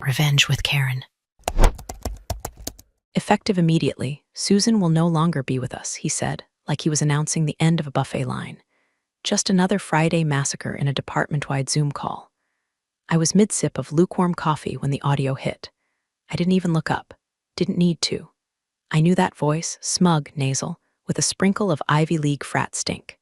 Revenge with Karen. Effective immediately, Susan will no longer be with us, he said, like he was announcing the end of a buffet line. Just another Friday massacre in a department-wide Zoom call. I was mid-sip of lukewarm coffee when the audio hit. I didn't even look up. Didn't need to. I knew that voice, smug, nasal, with a sprinkle of Ivy League frat stink.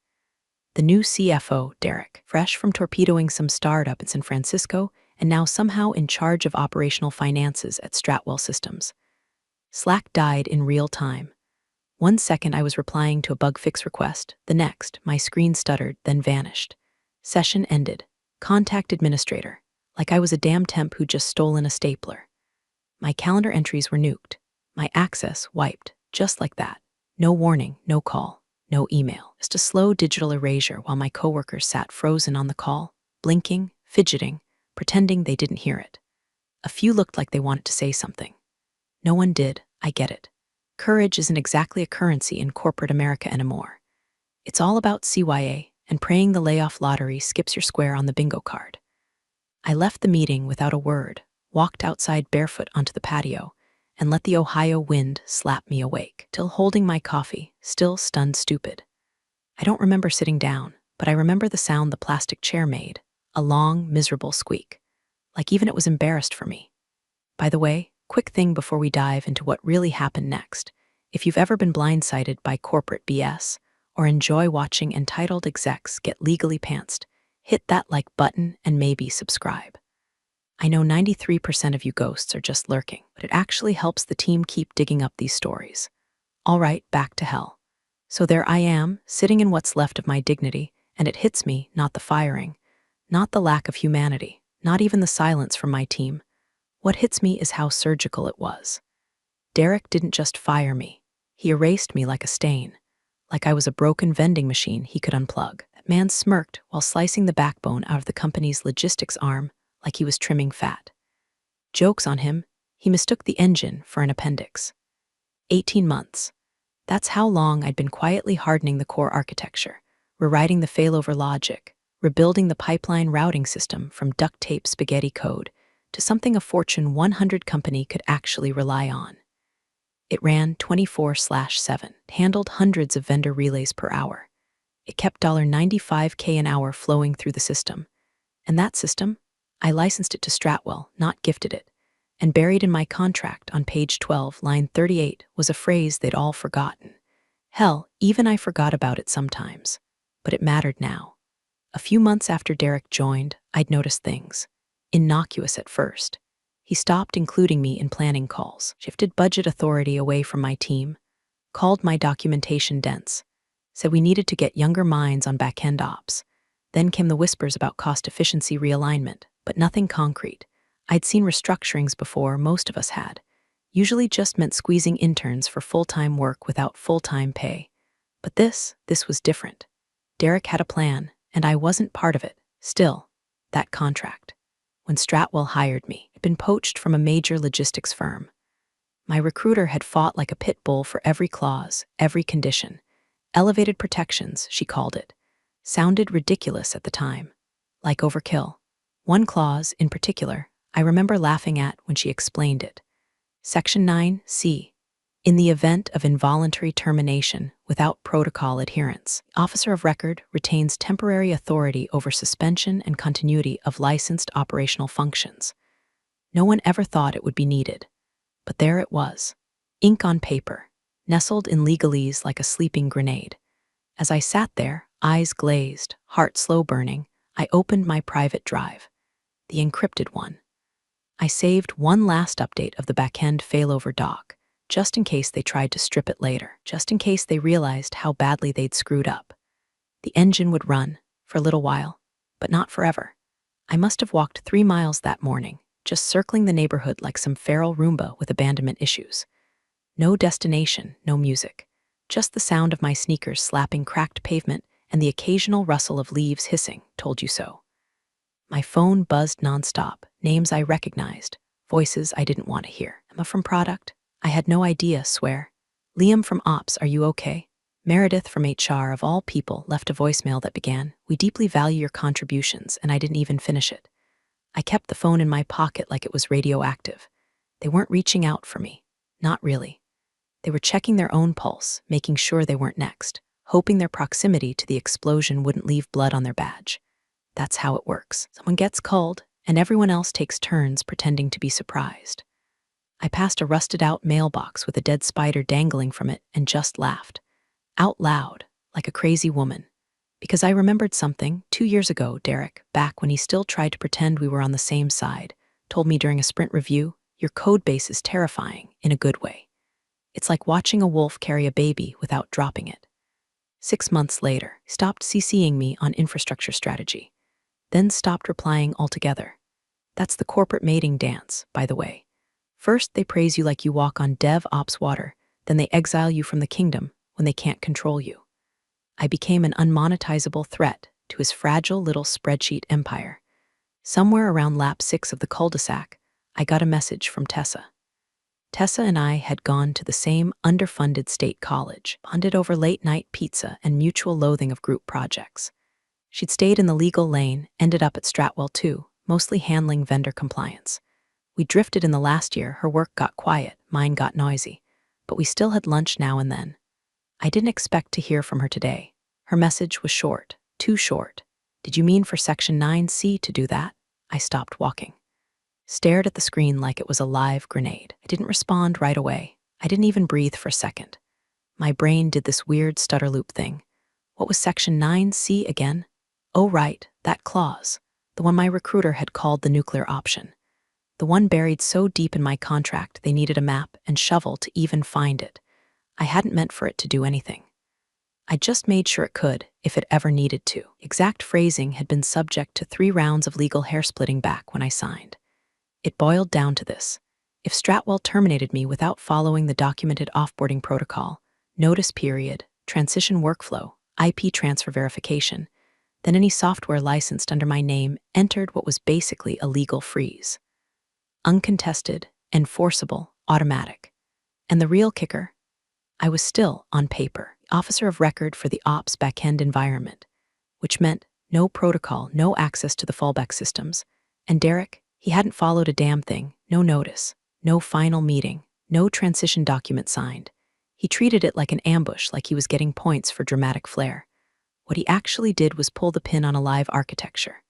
The new CFO, Derek, fresh from torpedoing some startup in San Francisco and now somehow in charge of operational finances at Stratwell Systems. Slack died in real time. 1 second I was replying to a bug fix request, the next, my screen stuttered, then vanished. Session ended. Contact administrator. Like I was a damn temp who'd just stolen a stapler. My calendar entries were nuked. My access wiped, just like that. No warning, no call, no email. Just a slow digital erasure while my coworkers sat frozen on the call, blinking, fidgeting, pretending they didn't hear it. A few looked like they wanted to say something. No one did, I get it. Courage isn't exactly a currency in corporate America anymore. It's all about CYA and praying the layoff lottery skips your square on the bingo card. I left the meeting without a word, walked outside barefoot onto the patio, and let the Ohio wind slap me awake, still holding my coffee, still stunned stupid. I don't remember sitting down, but I remember the sound the plastic chair made, a long, miserable squeak, like even it was embarrassed for me. By the way, quick thing before we dive into what really happened next. If you've ever been blindsided by corporate BS or enjoy watching entitled execs get legally pantsed, hit that like button and maybe subscribe. I know 93% of you ghosts are just lurking, but it actually helps the team keep digging up these stories. All right, back to hell. So there I am, sitting in what's left of my dignity, and it hits me, not the firing, not the lack of humanity, not even the silence from my team. What hits me is how surgical it was. Derek didn't just fire me. He erased me like a stain, like I was a broken vending machine he could unplug. That man smirked while slicing the backbone out of the company's logistics arm like he was trimming fat. Joke's on him, he mistook the engine for an appendix. 18 months. That's how long I'd been quietly hardening the core architecture, rewriting the failover logic, rebuilding the pipeline routing system from duct tape spaghetti code to something a Fortune 100 company could actually rely on. It ran 24/7, handled hundreds of vendor relays per hour. It kept $95K an hour flowing through the system. And that system, I licensed it to Stratwell, not gifted it. And buried in my contract on page 12, line 38, was a phrase they'd all forgotten. Hell, even I forgot about it sometimes. But it mattered now. A few months after Derek joined, I'd noticed things. Innocuous at first. He stopped including me in planning calls, shifted budget authority away from my team, called my documentation dense, said we needed to get younger minds on back-end ops. Then came the whispers about cost efficiency realignment, but nothing concrete. I'd seen restructurings before, most of us had. Usually just meant squeezing interns for full-time work without full-time pay. But this was different. Derek had a plan, and I wasn't part of it. Still, that contract. When Stratwell hired me, I'd been poached from a major logistics firm. My recruiter had fought like a pit bull for every clause, every condition. Elevated protections, she called it. Sounded ridiculous at the time. Like overkill. One clause, in particular, I remember laughing at when she explained it. Section 9C. In the event of involuntary termination without protocol adherence, the officer of record retains temporary authority over suspension and continuity of licensed operational functions. No one ever thought it would be needed. But there it was. Ink on paper, nestled in legalese like a sleeping grenade. As I sat there, eyes glazed, heart slow burning, I opened my private drive. The encrypted one. I saved one last update of the backend failover doc, just in case they tried to strip it later, just in case they realized how badly they'd screwed up. The engine would run, for a little while, but not forever. I must have walked 3 miles that morning, just circling the neighborhood like some feral Roomba with abandonment issues. No destination, no music, just the sound of my sneakers slapping cracked pavement and the occasional rustle of leaves hissing, told you so. My phone buzzed nonstop, names I recognized, voices I didn't want to hear. Emma from product? I had no idea, swear. Liam from ops, are you okay? Meredith from HR, of all people, left a voicemail that began, we deeply value your contributions, and I didn't even finish it. I kept the phone in my pocket like it was radioactive. They weren't reaching out for me. Not really. They were checking their own pulse, making sure they weren't next, hoping their proximity to the explosion wouldn't leave blood on their badge. That's how it works. Someone gets called, and everyone else takes turns pretending to be surprised. I passed a rusted-out mailbox with a dead spider dangling from it and just laughed. Out loud, like a crazy woman. Because I remembered something 2 years ago, Derek, back when he still tried to pretend we were on the same side, told me during a sprint review, "Your code base is terrifying, in a good way. It's like watching a wolf carry a baby without dropping it." 6 months later, he stopped CCing me on infrastructure strategy, then stopped replying altogether. That's the corporate mating dance, by the way. First, they praise you like you walk on DevOps water, then they exile you from the kingdom when they can't control you. I became an unmonetizable threat to his fragile little spreadsheet empire. Somewhere around lap 6 of the cul-de-sac, I got a message from Tessa. Tessa and I had gone to the same underfunded state college, bonded over late-night pizza and mutual loathing of group projects. She'd stayed in the legal lane, ended up at Stratwell too, mostly handling vendor compliance. We drifted in the last year. Her work got quiet, mine got noisy, but we still had lunch now and then. I didn't expect to hear from her today. Her message was short, too short. "Did you mean for Section 9C to do that?" I stopped walking. Stared at the screen like it was a live grenade. I didn't respond right away. I didn't even breathe for a second. My brain did this weird stutter loop thing. What was Section 9C again? Oh right, that clause. The one my recruiter had called the nuclear option. The one buried so deep in my contract they needed a map and shovel to even find it. I hadn't meant for it to do anything. I just made sure it could, if it ever needed to. Exact phrasing had been subject to 3 rounds of legal hair-splitting back when I signed. It boiled down to this. If Stratwell terminated me without following the documented offboarding protocol, notice period, transition workflow, IP transfer verification, then any software licensed under my name entered what was basically a legal freeze. Uncontested, enforceable, automatic. And the real kicker? I was still, on paper, officer of record for the ops backend environment, which meant no protocol, no access to the fallback systems. And Derek, he hadn't followed a damn thing, no notice, no final meeting, no transition document signed. He treated it like an ambush, like he was getting points for dramatic flair. What he actually did was pull the pin on a live architecture.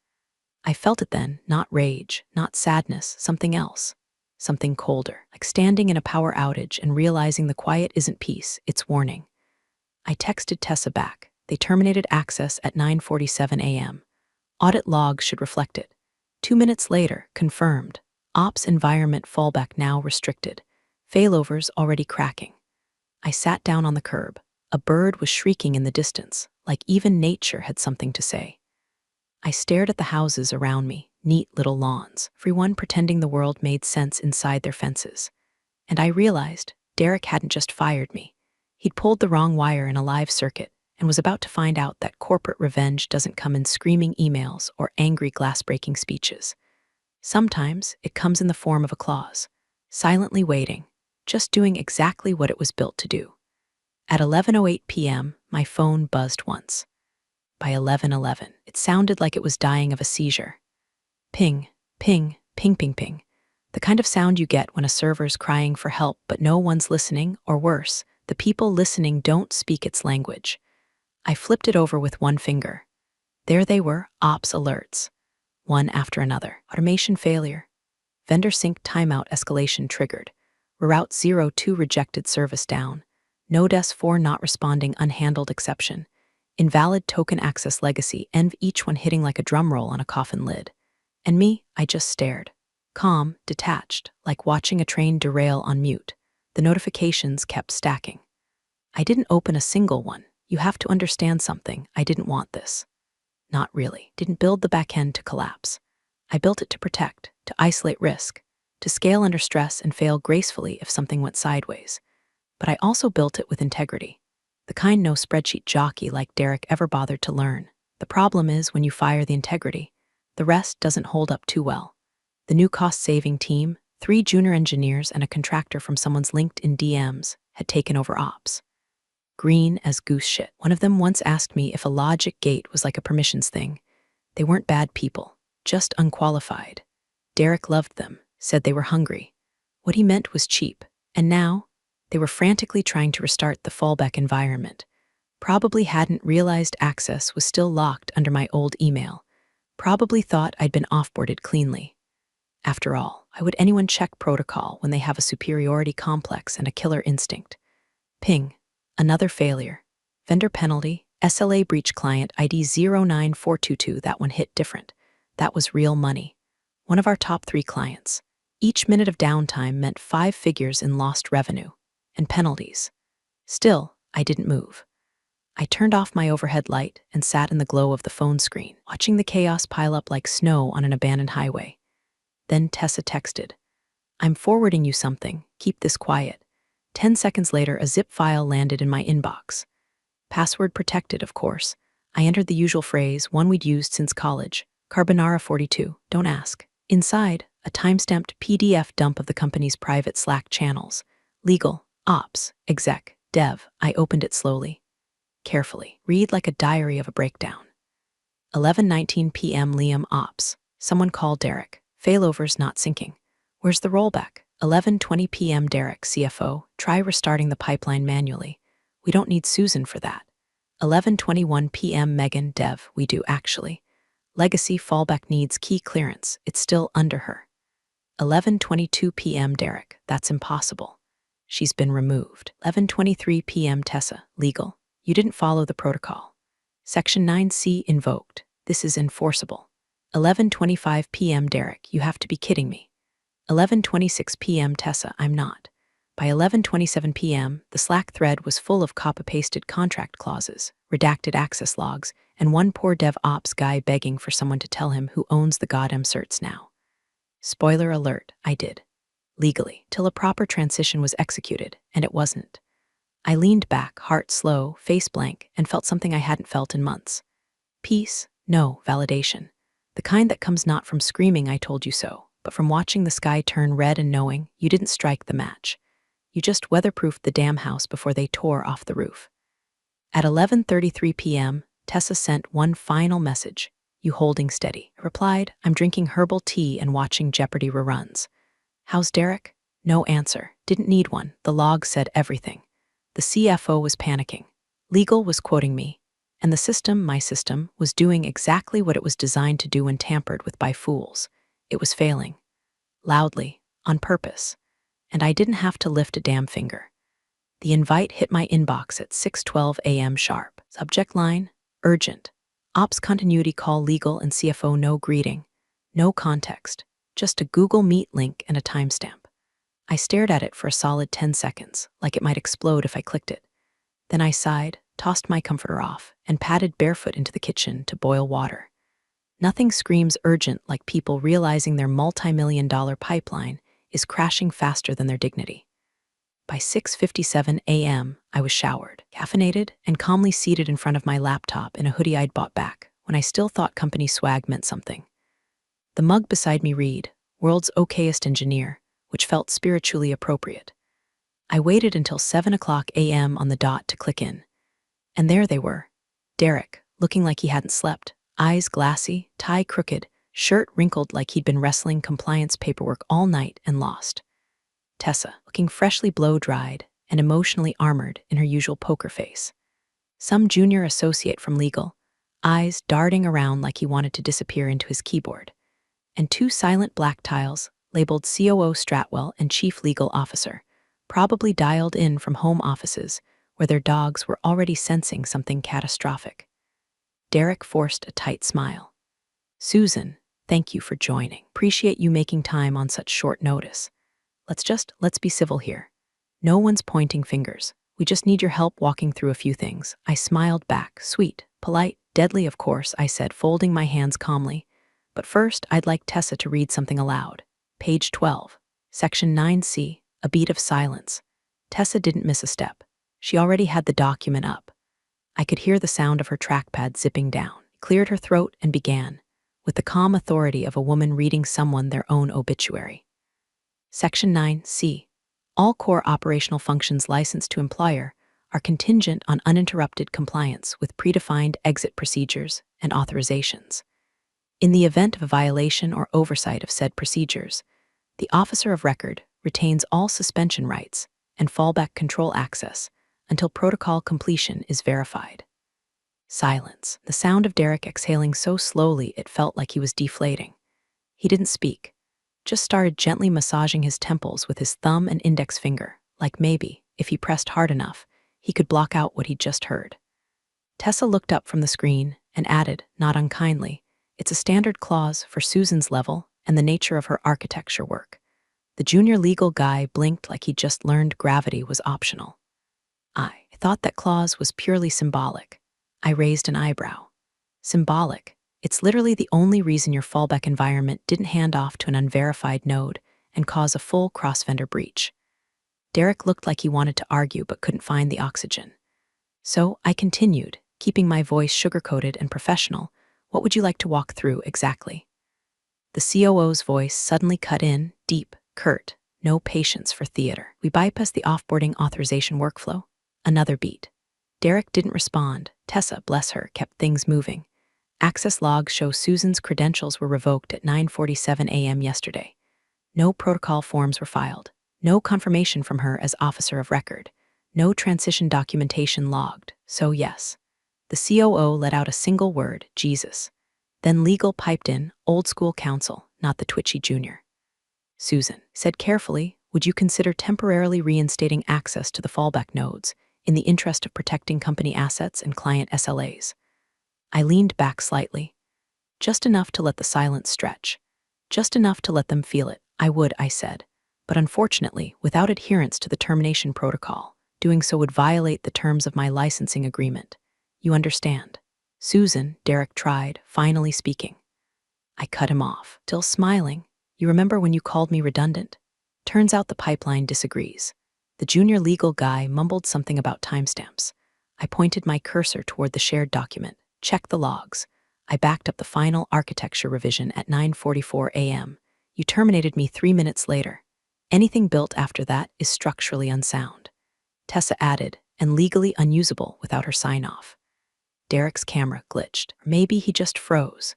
I felt it then, not rage, not sadness, something else. Something colder, like standing in a power outage and realizing the quiet isn't peace, it's warning. I texted Tessa back. They terminated access at 9:47 a.m. Audit logs should reflect it. 2 minutes later, confirmed. Ops environment fallback now restricted. Failovers already cracking. I sat down on the curb. A bird was shrieking in the distance, like even nature had something to say. I stared at the houses around me, neat little lawns, everyone pretending the world made sense inside their fences. And I realized Derek hadn't just fired me. He'd pulled the wrong wire in a live circuit and was about to find out that corporate revenge doesn't come in screaming emails or angry glass-breaking speeches. Sometimes it comes in the form of a clause, silently waiting, just doing exactly what it was built to do. At 11:08 p.m., my phone buzzed once. By 11:11, it sounded like it was dying of a seizure. Ping, ping, ping, ping, ping. The kind of sound you get when a server's crying for help but no one's listening, or worse, the people listening don't speak its language. I flipped it over with one finger. There they were, ops alerts. One after another. Automation failure. Vendor sync timeout escalation triggered. Reroute 02 rejected service down. Node S4 not responding unhandled exception. Invalid token access legacy, env each one hitting like a drum roll on a coffin lid. And me, I just stared. Calm, detached, like watching a train derail on mute. The notifications kept stacking. I didn't open a single one. You have to understand something. I didn't want this. Not really. Didn't build the backend to collapse. I built it to protect, to isolate risk, to scale under stress and fail gracefully if something went sideways. But I also built it with integrity. The kind no spreadsheet jockey like Derek ever bothered to learn. The problem is when you fire the integrity, the rest doesn't hold up too well. The new cost-saving team, 3 junior engineers and a contractor from someone's LinkedIn DMs, had taken over ops. Green as goose shit. One of them once asked me if a logic gate was like a permissions thing. They weren't bad people, just unqualified. Derek loved them, said they were hungry. What he meant was cheap, and now they were frantically trying to restart the fallback environment. Probably hadn't realized access was still locked under my old email. Probably thought I'd been offboarded cleanly. After all, why would anyone check protocol when they have a superiority complex and a killer instinct? Ping. Another failure. Vendor penalty, SLA breach client ID 09422. That one hit different. That was real money. One of our top 3 clients. Each minute of downtime meant 5 figures in lost revenue. And penalties. Still, I didn't move. I turned off my overhead light and sat in the glow of the phone screen, watching the chaos pile up like snow on an abandoned highway. Then Tessa texted, "I'm forwarding you something. Keep this quiet." 10 seconds later, a zip file landed in my inbox. Password protected, of course. I entered the usual phrase, one we'd used since college, Carbonara 42, don't ask. Inside, a timestamped PDF dump of the company's private Slack channels. Legal, ops, exec, dev. I opened it slowly. Carefully. Read like a diary of a breakdown. 11:19 p.m. Liam ops. Someone call Derek. Failovers not syncing. Where's the rollback? 11:20 p.m. Derek, CFO. Try restarting the pipeline manually. We don't need Susan for that. 11:21 p.m. Megan, dev. We do actually. Legacy fallback needs key clearance. It's still under her. 11:22 p.m. Derek. That's impossible. She's been removed. 11:23 p.m. Tessa. Legal. You didn't follow the protocol. Section 9C invoked. This is enforceable. 11:25 p.m. Derek. You have to be kidding me. 11:26 p.m. Tessa. I'm not. By 11:27 p.m., the Slack thread was full of copy-pasted contract clauses, redacted access logs, and one poor dev ops guy begging for someone to tell him who owns the goddamn certs now. Spoiler alert, I did. Legally, till a proper transition was executed, and it wasn't. I leaned back, heart slow, face blank, and felt something I hadn't felt in months. Peace, no, validation. The kind that comes not from screaming "I told you so," but from watching the sky turn red and knowing you didn't strike the match. You just weatherproofed the damn house before they tore off the roof. At 11:33 p.m., Tessa sent one final message. You holding steady. I replied, I'm drinking herbal tea and watching Jeopardy reruns. How's Derek? No answer. Didn't need one. The log said everything. The CFO was panicking. Legal was quoting me. And the system, my system, was doing exactly what it was designed to do when tampered with by fools. It was failing. Loudly. On purpose. And I didn't have to lift a damn finger. The invite hit my inbox at 6:12 a.m. sharp. Subject line, urgent. Ops continuity call legal and CFO no greeting. No context. Just a Google Meet link and a timestamp. I stared at it for a solid 10 seconds, like it might explode if I clicked it. Then I sighed, tossed my comforter off, and padded barefoot into the kitchen to boil water. Nothing screams urgent like people realizing their multi-million-dollar pipeline is crashing faster than their dignity. By 6:57 a.m., I was showered, caffeinated, and calmly seated in front of my laptop in a hoodie I'd bought back when I still thought company swag meant something. The mug beside me read, World's Okayest Engineer, which felt spiritually appropriate. I waited until 7:00 a.m. on the dot to click in. And there they were. Derek, looking like he hadn't slept, eyes glassy, tie crooked, shirt wrinkled like he'd been wrestling compliance paperwork all night and lost. Tessa, looking freshly blow-dried and emotionally armored in her usual poker face. Some junior associate from legal, eyes darting around like he wanted to disappear into his keyboard. And 2 silent black tiles, labeled COO Stratwell and Chief Legal Officer, probably dialed in from home offices where their dogs were already sensing something catastrophic. Derek forced a tight smile. Susan, thank you for joining. Appreciate you making time on such short notice. Let's be civil here. No one's pointing fingers. We just need your help walking through a few things. I smiled back, sweet, polite, deadly of course, I said, folding my hands calmly. But first, I'd like Tessa to read something aloud. Page 12, Section 9C, a beat of silence. Tessa didn't miss a step. She already had the document up. I could hear the sound of her trackpad zipping down, cleared her throat and began, with the calm authority of a woman reading someone their own obituary. Section 9C. All core operational functions licensed to employer are contingent on uninterrupted compliance with predefined exit procedures and authorizations. In the event of a violation or oversight of said procedures, the officer of record retains all suspension rights and fallback control access until protocol completion is verified. Silence. The sound of Derek exhaling so slowly it felt like he was deflating. He didn't speak, just started gently massaging his temples with his thumb and index finger, like maybe, if he pressed hard enough, he could block out what he'd just heard. Tessa looked up from the screen and added, not unkindly, "It's a standard clause for Susan's level and the nature of her architecture work." The junior legal guy blinked like he'd just learned gravity was optional. I thought that clause was purely symbolic. I raised an eyebrow. Symbolic? It's literally the only reason your fallback environment didn't hand off to an unverified node and cause a full cross-vendor breach. Derek looked like he wanted to argue but couldn't find the oxygen. So I continued, keeping my voice sugar-coated and professional. "What would you like to walk through exactly?" The COO's voice suddenly cut in, deep, curt, no patience for theater. "We bypassed the offboarding authorization workflow." Another beat. Derek didn't respond. Tessa, bless her, kept things moving. "Access logs show Susan's credentials were revoked at 9:47 a.m. yesterday. No protocol forms were filed. No confirmation from her as officer of record. No transition documentation logged. So yes." The COO let out a single word, Jesus. Then legal piped in, old school counsel, not the twitchy junior. "Susan said carefully, would you consider temporarily reinstating access to the fallback nodes in the interest of protecting company assets and client SLAs?" I leaned back slightly. Just enough to let the silence stretch. Just enough to let them feel it. "I would," I said. "But unfortunately, without adherence to the termination protocol, doing so would violate the terms of my licensing agreement. You understand?" "Susan," Derek tried, finally speaking. I cut him off, still smiling. "You remember when you called me redundant? Turns out the pipeline disagrees." The junior legal guy mumbled something about timestamps. I pointed my cursor toward the shared document. "Check the logs. I backed up the final architecture revision at 9:44 a.m. You terminated me 3 minutes later. Anything built after that is structurally unsound." Tessa added, "and legally unusable without her sign-off." Derek's camera glitched. Or maybe he just froze.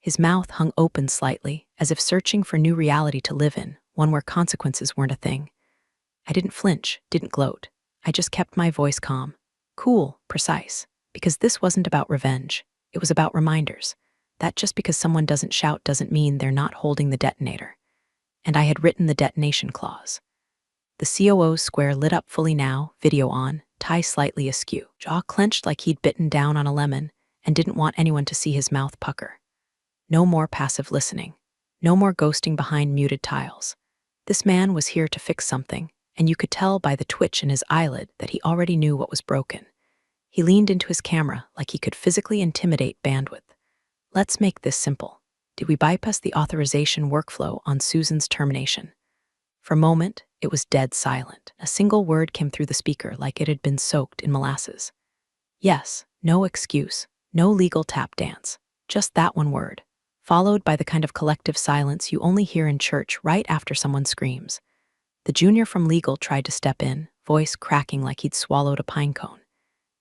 His mouth hung open slightly, as if searching for new reality to live in, one where consequences weren't a thing. I didn't flinch, didn't gloat. I just kept my voice calm, cool, precise, because this wasn't about revenge. It was about reminders. That just because someone doesn't shout doesn't mean they're not holding the detonator. And I had written the detonation clause. The COO's square lit up fully now, video on, tie slightly askew, jaw clenched like he'd bitten down on a lemon and didn't want anyone to see his mouth pucker. No more passive listening. No more ghosting behind muted tiles. This man was here to fix something, and you could tell by the twitch in his eyelid that he already knew what was broken. He leaned into his camera like he could physically intimidate bandwidth. "Let's make this simple. Did we bypass the authorization workflow on Susan's termination?" For a moment, it was dead silent. A single word came through the speaker like it had been soaked in molasses. Yes, no excuse, no legal tap dance, just that one word, followed by the kind of collective silence you only hear in church right after someone screams. The junior from legal tried to step in, voice cracking like he'd swallowed a pine cone.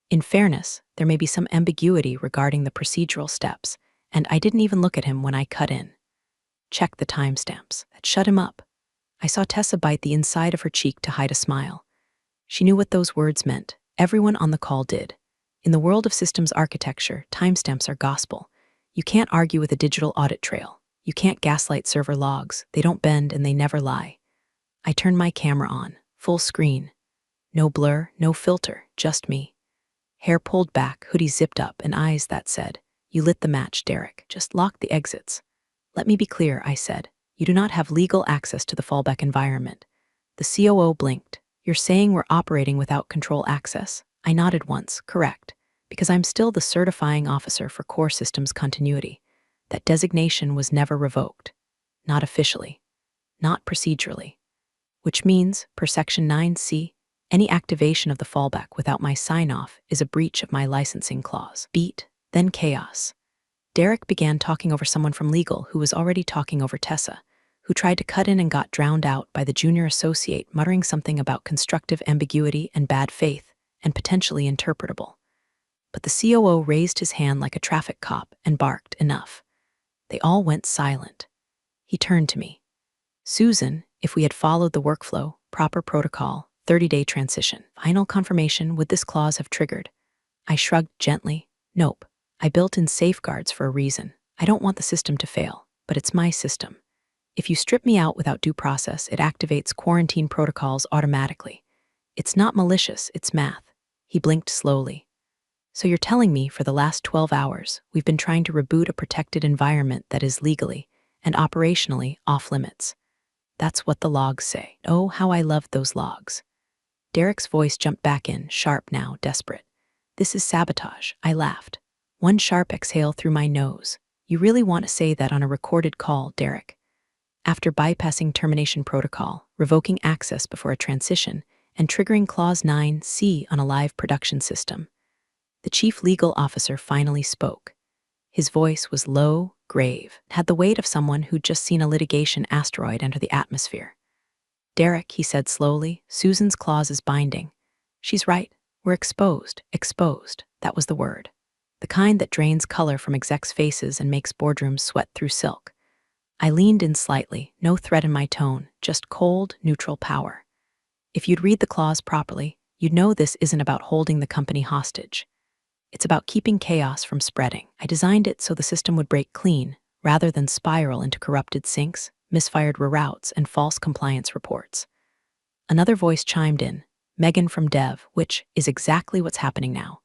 In fairness, there may be some ambiguity regarding the procedural steps, and I didn't even look at him when I cut in. "Check the timestamps." That shut him up. I saw Tessa bite the inside of her cheek to hide a smile. She knew what those words meant. Everyone on the call did. In the world of systems architecture, timestamps are gospel. You can't argue with a digital audit trail. You can't gaslight server logs. They don't bend and they never lie. I turned my camera on, full screen. No blur, no filter, just me. Hair pulled back, hoodie zipped up, and eyes that said, "You lit the match, Derek. Just lock the exits." "Let me be clear," I said. "You do not have legal access to the fallback environment." The COO blinked. "You're saying we're operating without control access?" I nodded once, correct, because I'm still the certifying officer for core systems continuity. That designation was never revoked. Not officially. Not procedurally. Which means, per Section 9C, any activation of the fallback without my sign-off is a breach of my licensing clause. Beat, then chaos. Derek began talking over someone from legal who was already talking over Tessa, who tried to cut in and got drowned out by the junior associate muttering something about constructive ambiguity and bad faith, and potentially interpretable. But the COO raised his hand like a traffic cop and barked, "Enough." They all went silent. He turned to me. Susan, if we had followed the workflow, proper protocol, 30-day transition, final confirmation, would this clause have triggered? I shrugged gently. Nope. I built in safeguards for a reason. I don't want the system to fail, but it's my system. If you strip me out without due process, it activates quarantine protocols automatically. It's not malicious, it's math. He blinked slowly. So you're telling me for the last 12 hours, we've been trying to reboot a protected environment that is legally and operationally off limits. That's what the logs say. Oh, how I loved those logs. Derek's voice jumped back in, sharp now, desperate. This is sabotage, I laughed. One sharp exhale through my nose. You really want to say that on a recorded call, Derek? After bypassing termination protocol, revoking access before a transition, and triggering Clause 9C on a live production system, the chief legal officer finally spoke. His voice was low, grave, had the weight of someone who'd just seen a litigation asteroid enter the atmosphere. Derek, he said slowly, Susan's clause is binding. She's right. We're exposed. Exposed. That was the word. The kind that drains color from execs' faces and makes boardrooms sweat through silk. I leaned in slightly, no threat in my tone, just cold, neutral power. If you'd read the clause properly, you'd know this isn't about holding the company hostage. It's about keeping chaos from spreading. I designed it so the system would break clean, rather than spiral into corrupted syncs, misfired reroutes, and false compliance reports. Another voice chimed in, Megan from Dev, which is exactly what's happening now.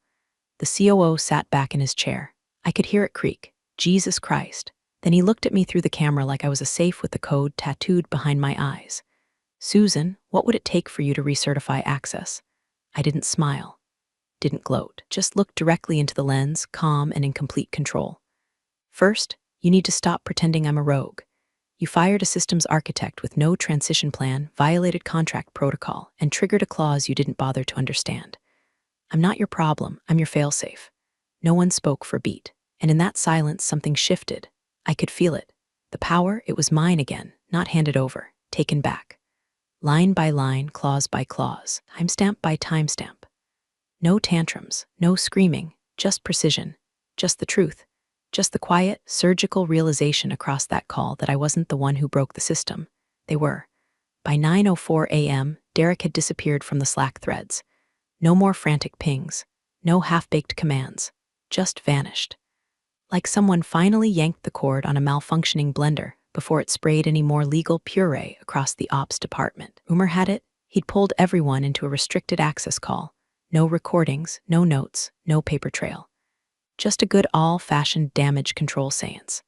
The COO sat back in his chair. I could hear it creak. Jesus Christ. Then he looked at me through the camera like I was a safe with the code tattooed behind my eyes. Susan, what would it take for you to recertify access? I didn't smile, didn't gloat, just looked directly into the lens, calm and in complete control. First, you need to stop pretending I'm a rogue. You fired a systems architect with no transition plan, violated contract protocol, and triggered a clause you didn't bother to understand. I'm not your problem, I'm your failsafe. No one spoke for a beat, and in that silence something shifted. I could feel it. The power, it was mine again, not handed over, taken back. Line by line, clause by clause, timestamp by timestamp. No tantrums, no screaming, just precision, just the truth, just the quiet, surgical realization across that call that I wasn't the one who broke the system. They were. By 9:04 a.m., Derek had disappeared from the Slack threads. No more frantic pings, no half-baked commands, just vanished. Like someone finally yanked the cord on a malfunctioning blender before it sprayed any more legal puree across the ops department. Rumor had it, he'd pulled everyone into a restricted access call. No recordings, no notes, no paper trail. Just a good all-fashioned damage control seance.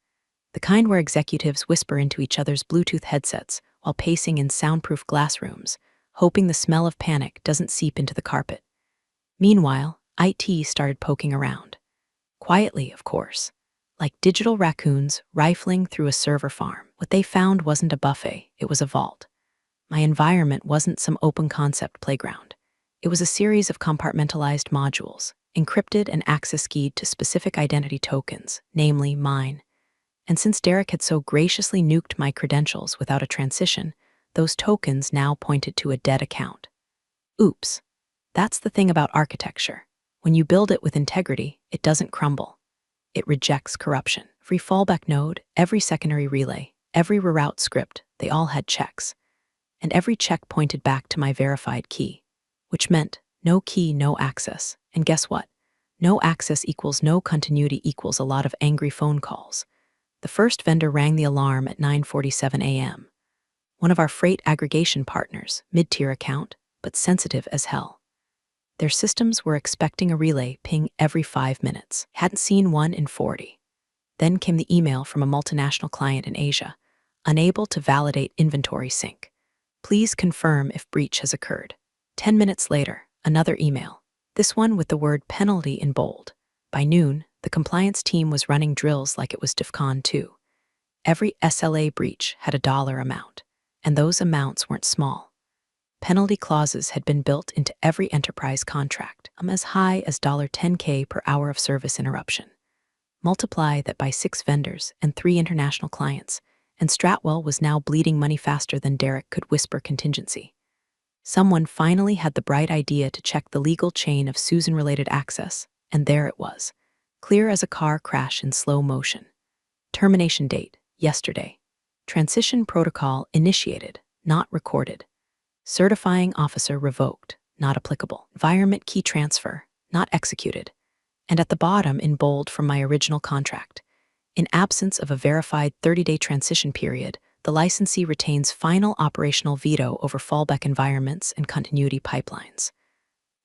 The kind where executives whisper into each other's Bluetooth headsets while pacing in soundproof glass rooms, hoping the smell of panic doesn't seep into the carpet. Meanwhile, IT started poking around. Quietly, of course. Like digital raccoons rifling through a server farm. What they found wasn't a buffet, it was a vault. My environment wasn't some open concept playground. It was a series of compartmentalized modules, encrypted and access-keyed to specific identity tokens, namely mine. And since Derek had so graciously nuked my credentials without a transition, those tokens now pointed to a dead account. Oops. That's the thing about architecture. When you build it with integrity, it doesn't crumble. It rejects corruption. Every fallback node, every secondary relay, every reroute script, they all had checks. And every check pointed back to my verified key, which meant no key, no access. And guess what? No access equals no continuity equals a lot of angry phone calls. The first vendor rang the alarm at 9:47 a.m. One of our freight aggregation partners, mid-tier account, but sensitive as hell. Their systems were expecting a relay ping every 5 minutes. Hadn't seen one in 40. Then came the email from a multinational client in Asia, unable to validate inventory sync. Please confirm if breach has occurred. 10 minutes later, another email, this one with the word penalty in bold. By noon, the compliance team was running drills like it was DEFCON 2. Every SLA breach had a dollar amount, and those amounts weren't small. Penalty clauses had been built into every enterprise contract, as high as $10K per hour of service interruption. Multiply that by 6 vendors and 3 international clients, and Stratwell was now bleeding money faster than Derek could whisper contingency. Someone finally had the bright idea to check the legal chain of Susan-related access, and there it was, clear as a car crash in slow motion. Termination date, yesterday. Transition protocol initiated, not recorded. Certifying officer revoked, not applicable. Environment key transfer, not executed. And at the bottom in bold from my original contract. In absence of a verified 30-day transition period, the licensee retains final operational veto over fallback environments and continuity pipelines.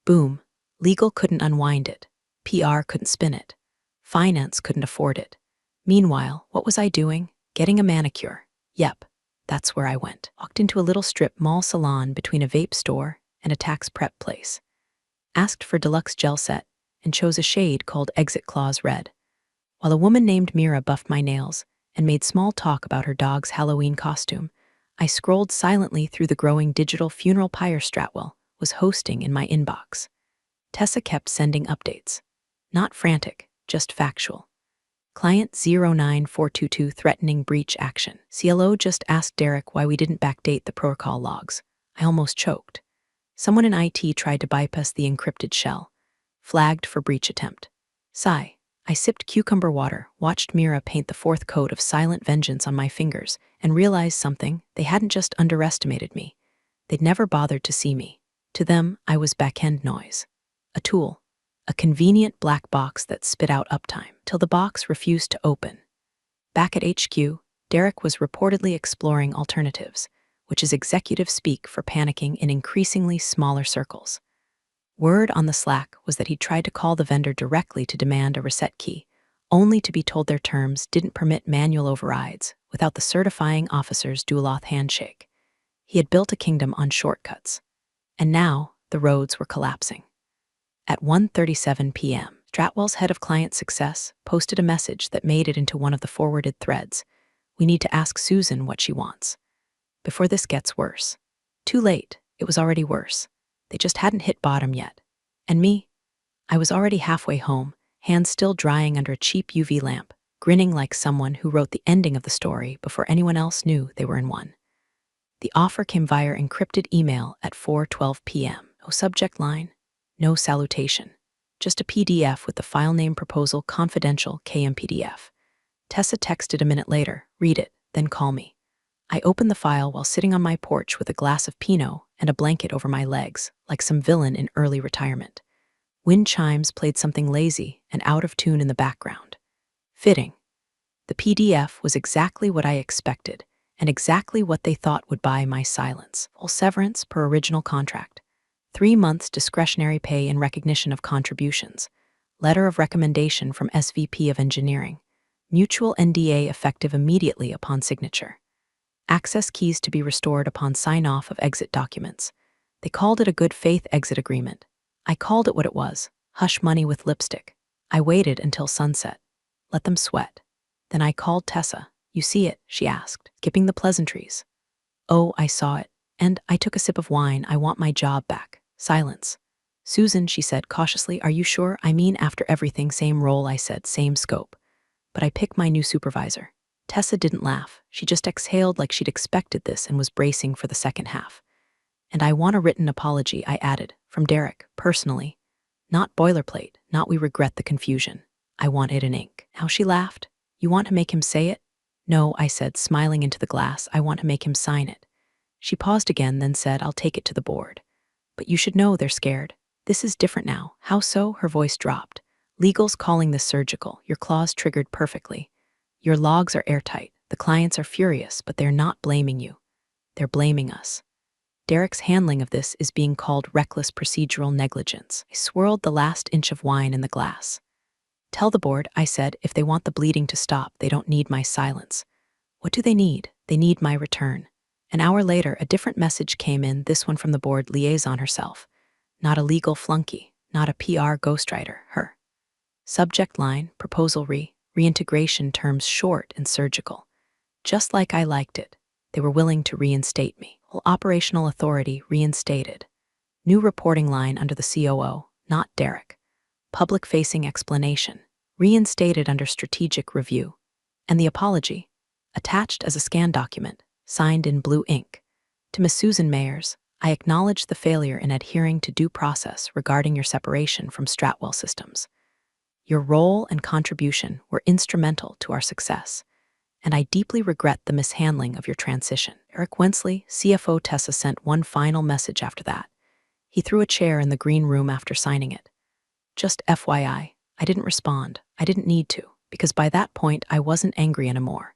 Boom. Legal couldn't unwind it. PR couldn't spin it. Finance couldn't afford it. Meanwhile, what was I doing? Getting a manicure. Yep, that's where I went. Walked into a little strip mall salon between a vape store and a tax prep place. Asked for deluxe gel set and chose a shade called Exit Clause Red. While a woman named Mira buffed my nails and made small talk about her dog's Halloween costume, I scrolled silently through the growing digital funeral pyre Stratwell was hosting in my inbox. Tessa kept sending updates. Not frantic, just factual. Client 09422 threatening breach action. CLO just asked Derek why we didn't backdate the protocol logs. I almost choked. Someone in IT tried to bypass the encrypted shell. Flagged for breach attempt. Sigh. I sipped cucumber water, watched Mira paint the fourth coat of silent vengeance on my fingers, and realized something. They hadn't just underestimated me. They'd never bothered to see me. To them, I was back-end noise. A tool. A convenient black box that spit out uptime, till the box refused to open. Back at HQ, Derek was reportedly exploring alternatives, which is executive speak for panicking in increasingly smaller circles. Word on the Slack was that he'd tried to call the vendor directly to demand a reset key, only to be told their terms didn't permit manual overrides without the certifying officer's dual-auth handshake. He had built a kingdom on shortcuts, and now the roads were collapsing. At 1:37 p.m., Stratwell's head of client success posted a message that made it into one of the forwarded threads. We need to ask Susan what she wants. Before this gets worse. Too late, it was already worse. They just hadn't hit bottom yet. And me? I was already halfway home, hands still drying under a cheap UV lamp, grinning like someone who wrote the ending of the story before anyone else knew they were in one. The offer came via encrypted email at 4:12 p.m. No subject line, no salutation. Just a PDF with the file name proposal confidential KMPDF. Tessa texted a minute later, read it, then call me. I opened the file while sitting on my porch with a glass of Pinot and a blanket over my legs, like some villain in early retirement. Wind chimes played something lazy and out of tune in the background. Fitting. The PDF was exactly what I expected, and exactly what they thought would buy my silence. Full severance per original contract. 3 months discretionary pay in recognition of contributions. Letter of recommendation from SVP of Engineering. Mutual NDA effective immediately upon signature. Access keys to be restored upon sign-off of exit documents. They called it a good faith exit agreement. I called it what it was, hush money with lipstick. I waited until sunset. Let them sweat. Then I called Tessa. You see it, she asked, skipping the pleasantries. Oh, I saw it. And I took a sip of wine. I want my job back. Silence. Susan, she said cautiously, are you sure? I mean, after everything, same role, I said, same scope. But I picked my new supervisor. Tessa didn't laugh. She just exhaled like she'd expected this and was bracing for the second half. And I want a written apology, I added, from Derek, personally. Not boilerplate, not we regret the confusion. I want it in ink. How she laughed. You want to make him say it? No, I said, smiling into the glass, I want to make him sign it. She paused again, then said, I'll take it to the board. But you should know they're scared. This is different now. How so? Her voice dropped. Legal's calling this surgical. Your clause triggered perfectly. Your logs are airtight. The clients are furious, but they're not blaming you. They're blaming us. Derek's handling of this is being called reckless procedural negligence. I swirled the last inch of wine in the glass. Tell the board, I said, if they want the bleeding to stop, they don't need my silence. What do they need? They need my return. An hour later, a different message came in, this one from the board liaison herself. Not a legal flunky, not a PR ghostwriter, her. Subject line, proposal reintegration terms short and surgical. Just like I liked it, they were willing to reinstate me. Well, operational authority reinstated. New reporting line under the COO, not Derek. Public-facing explanation, reinstated under strategic review. And the apology, attached as a scan document, signed in blue ink. To Miss Susan Mayers, I acknowledge the failure in adhering to due process regarding your separation from Stratwell Systems. Your role and contribution were instrumental to our success. and I deeply regret the mishandling of your transition. Derek Wensley, CFO Tessa, sent one final message after that. He threw a chair in the green room after signing it. Just FYI, I didn't respond. I didn't need to, because by that point I wasn't angry anymore.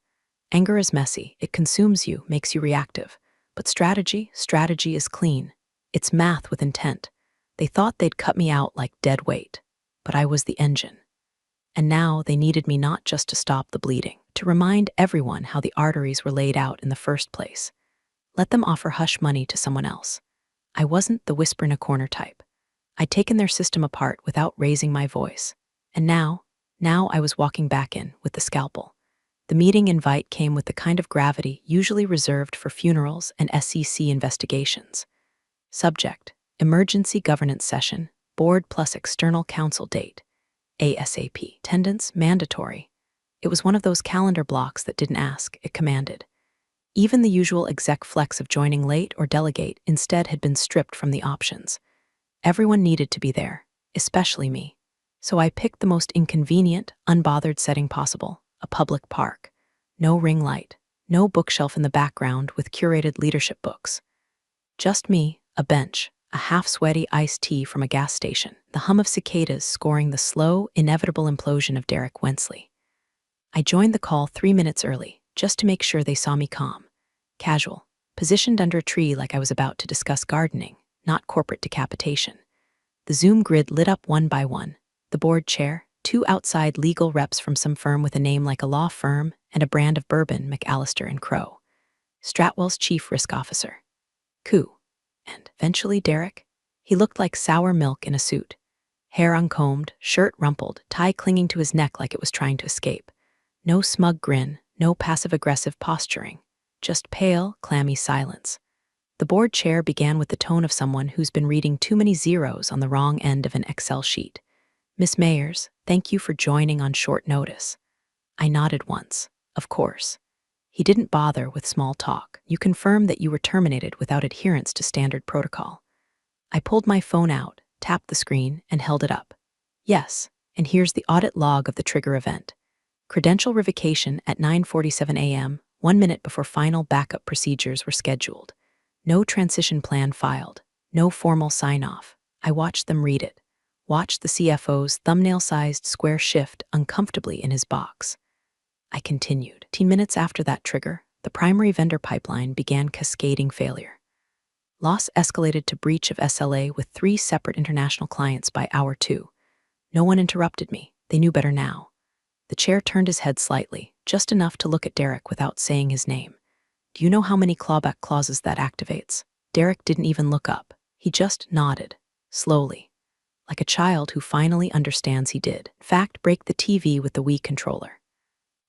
Anger is messy. It consumes you, makes you reactive. But strategy is clean. It's math with intent. They thought they'd cut me out like dead weight, but I was the engine. And now they needed me not just to stop the bleeding, to remind everyone how the arteries were laid out in the first place. Let them offer hush money to someone else. I wasn't the whisper in a corner type. I'd taken their system apart without raising my voice. And now I was walking back in with the scalpel. The meeting invite came with the kind of gravity usually reserved for funerals and SEC investigations. Subject: Emergency Governance Session, Board plus External Counsel date. ASAP. Attendance mandatory. It was one of those calendar blocks that didn't ask, it commanded. Even the usual exec flex of joining late or delegate instead had been stripped from the options. Everyone needed to be there, especially me. So I picked the most inconvenient, unbothered setting possible, a public park. No ring light, no bookshelf in the background with curated leadership books. Just me, a bench, a half-sweaty iced tea from a gas station, the hum of cicadas scoring the slow, inevitable implosion of Derek Wensley. I joined the call 3 minutes early, just to make sure they saw me calm, casual, positioned under a tree like I was about to discuss gardening, not corporate decapitation. The Zoom grid lit up one by one. The board chair, 2 outside legal reps from some firm with a name like a law firm and a brand of bourbon, McAllister and Crow. Stratwell's chief risk officer. Koo. And eventually Derek. He looked like sour milk in a suit. Hair uncombed, shirt rumpled, tie clinging to his neck like it was trying to escape. No smug grin, no passive-aggressive posturing. Just pale, clammy silence. The board chair began with the tone of someone who's been reading too many zeros on the wrong end of an Excel sheet. Miss Mayers, thank you for joining on short notice. I nodded once. Of course. He didn't bother with small talk. You confirmed that you were terminated without adherence to standard protocol. I pulled my phone out, tapped the screen, and held it up. Yes, and here's the audit log of the trigger event. Credential revocation at 9:47 a.m., 1 minute before final backup procedures were scheduled. No transition plan filed. No formal sign-off. I watched them read it. Watched the CFO's thumbnail-sized square shift uncomfortably in his box. I continued. 10 minutes after that trigger, the primary vendor pipeline began cascading failure. Loss escalated to breach of SLA with 3 separate international clients by hour 2. No one interrupted me. They knew better now. The chair turned his head slightly, just enough to look at Derek without saying his name. Do you know how many clawback clauses that activates? Derek didn't even look up. He just nodded, slowly, like a child who finally understands he did. In fact, break the TV with the Wii controller.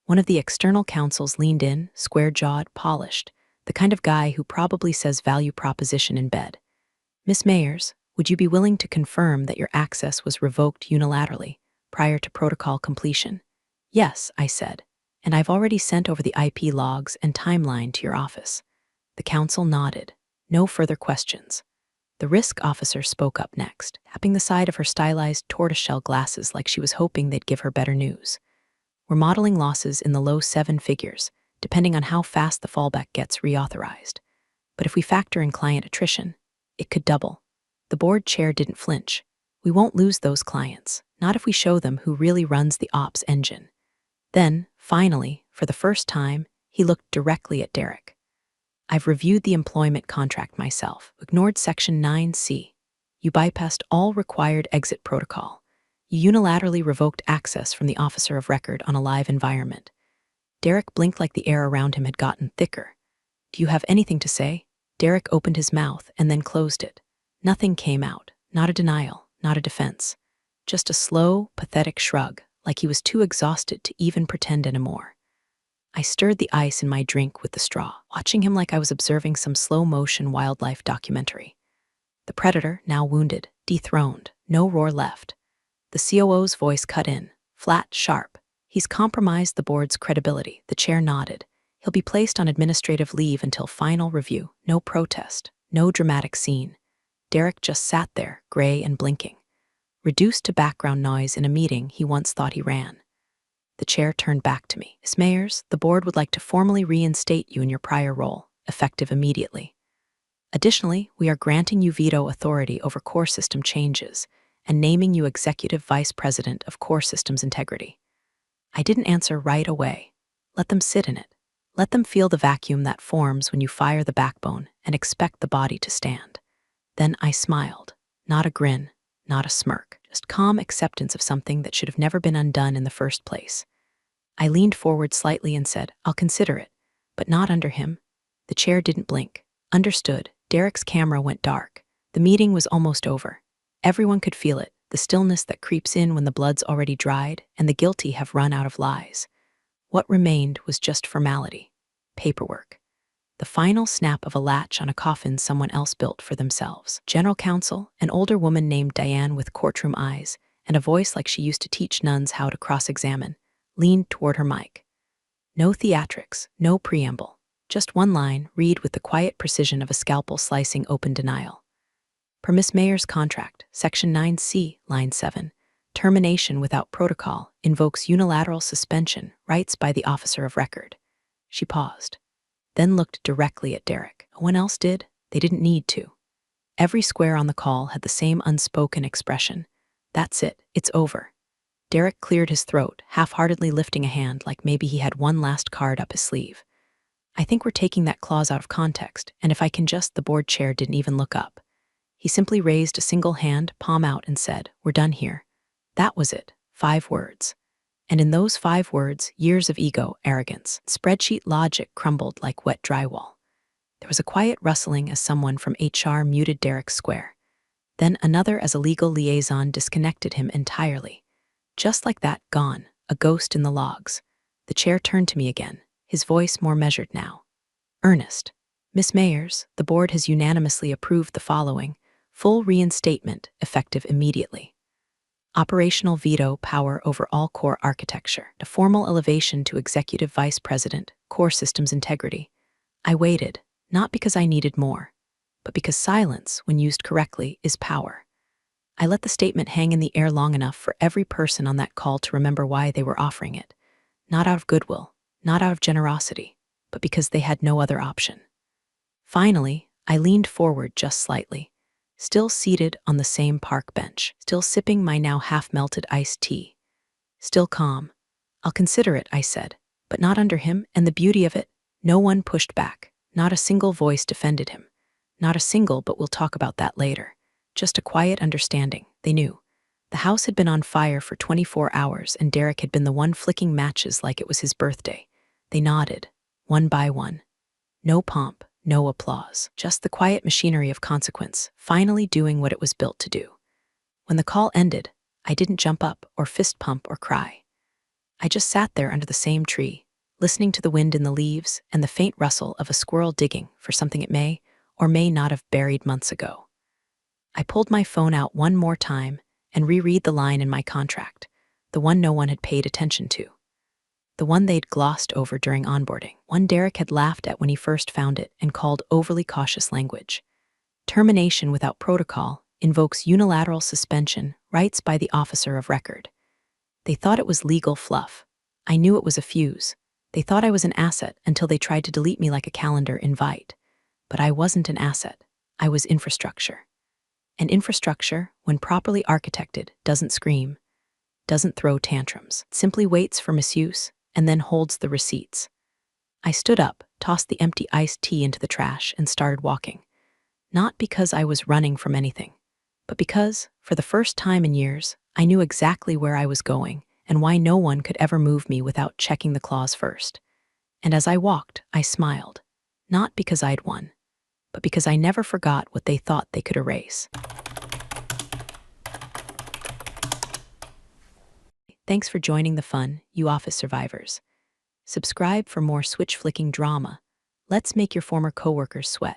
One of the external counsels leaned in, square-jawed, polished, the kind of guy who probably says value proposition in bed. Miss Mayers, would you be willing to confirm that your access was revoked unilaterally prior to protocol completion? Yes, I said, and I've already sent over the IP logs and timeline to your office. The counsel nodded. No further questions. The risk officer spoke up next, tapping the side of her stylized tortoiseshell glasses like she was hoping they'd give her better news. We're modeling losses in the low 7 figures, depending on how fast the fallback gets reauthorized. But if we factor in client attrition, it could double. The board chair didn't flinch. We won't lose those clients, not if we show them who really runs the ops engine. Then, finally, for the first time, he looked directly at Derek. I've reviewed the employment contract myself, ignored Section 9C. You bypassed all required exit protocol. You unilaterally revoked access from the officer of record on a live environment. Derek blinked like the air around him had gotten thicker. Do you have anything to say? Derek opened his mouth and then closed it. Nothing came out, not a denial, not a defense. Just a slow, pathetic shrug, like he was too exhausted to even pretend anymore. I stirred the ice in my drink with the straw, watching him like I was observing some slow-motion wildlife documentary. The predator, now wounded, dethroned, no roar left. The COO's voice cut in, flat, sharp. He's compromised the board's credibility. The chair nodded. He'll be placed on administrative leave until final review. No protest, no dramatic scene. Derek just sat there, gray and blinking, reduced to background noise in a meeting he once thought he ran. The chair turned back to me. Miss Mayers, the board would like to formally reinstate you in your prior role, effective immediately. Additionally, we are granting you veto authority over core system changes and naming you Executive Vice President of Core Systems Integrity. I didn't answer right away. Let them sit in it. Let them feel the vacuum that forms when you fire the backbone and expect the body to stand. Then I smiled. Not a grin, not a smirk, just calm acceptance of something that should have never been undone in the first place. I leaned forward slightly and said, I'll consider it, but not under him. The chair didn't blink. Understood. Derek's camera went dark. The meeting was almost over. Everyone could feel it, the stillness that creeps in when the blood's already dried and the guilty have run out of lies. What remained was just formality. Paperwork. The final snap of a latch on a coffin someone else built for themselves. General Counsel, an older woman named Diane with courtroom eyes and a voice like she used to teach nuns how to cross-examine, leaned toward her mic. No theatrics, no preamble. Just one line, read with the quiet precision of a scalpel slicing open denial. Per Miss Mayer's contract, Section 9C, Line 7, termination without protocol invokes unilateral suspension, rights by the officer of record. She paused, then looked directly at Derek. No one else did. They didn't need to. Every square on the call had the same unspoken expression. That's it. It's over. Derek cleared his throat, half-heartedly lifting a hand like maybe he had one last card up his sleeve. I think we're taking that clause out of context, and if I can just, the board chair didn't even look up. He simply raised a single hand, palm out, and said, We're done here. That was it. 5 words. And in those 5 words, years of ego, arrogance, spreadsheet logic crumbled like wet drywall. There was a quiet rustling as someone from HR muted Derek's square. Then another as a legal liaison disconnected him entirely. Just like that, gone, a ghost in the logs. The chair turned to me again, his voice more measured now. Earnest. Miss Mayers, the board has unanimously approved the following: full reinstatement, effective immediately. Operational veto power over all core architecture. A formal elevation to Executive Vice President, Core Systems Integrity. I waited, not because I needed more, but because silence, when used correctly, is power. I let the statement hang in the air long enough for every person on that call to remember why they were offering it. Not out of goodwill, not out of generosity, but because they had no other option. Finally, I leaned forward just slightly, still seated on the same park bench, still sipping my now half-melted iced tea. Still calm. I'll consider it, I said, but not under him, and the beauty of it, no one pushed back. Not a single voice defended him. Not a single, but we'll talk about that later. Just a quiet understanding. They knew. The house had been on fire for 24 hours, and Derek had been the one flicking matches like it was his birthday. They nodded, one by one. No pomp, no applause, just the quiet machinery of consequence, finally doing what it was built to do. When the call ended, I didn't jump up or fist pump or cry. I just sat there under the same tree, listening to the wind in the leaves and the faint rustle of a squirrel digging for something it may or may not have buried months ago. I pulled my phone out one more time and reread the line in my contract, the one no one had paid attention to. The one they'd glossed over during onboarding, one Derek had laughed at when he first found it and called overly cautious language. Termination without protocol invokes unilateral suspension, rights by the officer of record. They thought it was legal fluff. I knew it was a fuse. They thought I was an asset until they tried to delete me like a calendar invite. But I wasn't an asset. I was infrastructure. And infrastructure, when properly architected, doesn't scream, doesn't throw tantrums, simply waits for misuse, and then holds the receipts. I stood up, tossed the empty iced tea into the trash, and started walking. Not because I was running from anything, but because, for the first time in years, I knew exactly where I was going and why no one could ever move me without checking the clause first. And as I walked, I smiled, not because I'd won, but because I never forgot what they thought they could erase. Thanks for joining the fun, you office survivors. Subscribe for more switch-flicking drama. Let's make your former coworkers sweat.